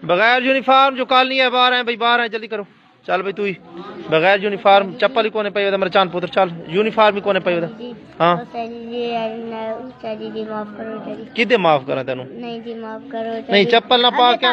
बगैर यूनिफॉर्म जो कल नहीं है बाहर है भाई, बाहर है, जल्दी करो। चल भाई तू ही बगैर यूनिफॉर्म चप्पल ही कोने पाई मेरा चांद पुत्र, चल यूनिफॉर्म ही कोने पाई। हाँ किदे माफ करा तेन? नहीं जी माफ करो। नहीं चप्पल ना पा के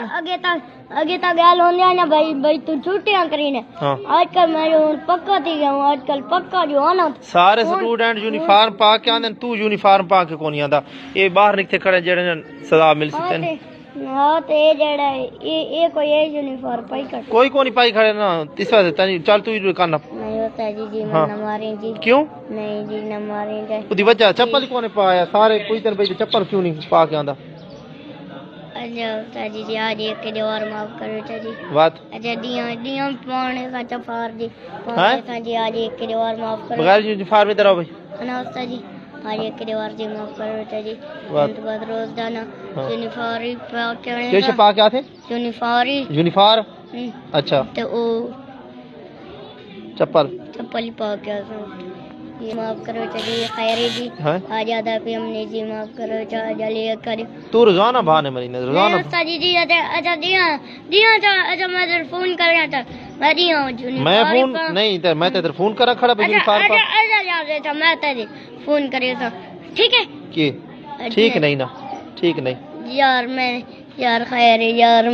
अगे तक गल होंदे ना भाई भाई तू छुट्टियां करी ने। हाँ आजकल मैं जो पक्का थी गया हूं, आजकल पक्का जो आना सारे स्टूडेंट यूनिफॉर्म पा के आंदे, तू यूनिफॉर्म पा के कोनी आंदा। ये बाहर निकते खड़े जेड़े सजा मिल सकते। हां ते जेड़ा ये कोई ये यूनिफॉर्म पाई कर कोई कोनी पाई खड़े ना इस वजह तनी। चल तू ही काना नहीं होता जी हाँ। न मारें जी। क्यों नहीं जी न मारें जी। उदी वजह चप्पल ही कोने पाया सारे कोई तेन भाई चप्पल क्यों नहीं पा के आंदा? अच्छा जी आज एक के और माफ करो जी बात। अच्छा दिया पौने का चफार जी पौने का जी आज एक के और माफ करो। बगैर यूनिफॉर्म इधर आओ भाई। अनाउस्ता जी आज एक के और जी माफ करो जी। बात बाद रोज दाना यूनिफॉर्म पा के कैसे पा के आते? यूनिफॉर्म अच्छा तो ओ चप्पल पा के आते। ये माफ करो जी खैरी जी आज आदा पे हमने जी माफ करो जलिए कर तू रोजाना बहाने मरी ने रोजाना जी अच्छा दिया अच्छा मैं फोन कर रहा था मैं दिया मैं फोन नहीं तो मैं तेरे फोन करा खड़ा भाई यूनिफॉर्म पर अच्छा मैं तेरे फोन करे था ठीक है के ठीक नहीं ना ठीक नहीं यार मैं यार खैर यार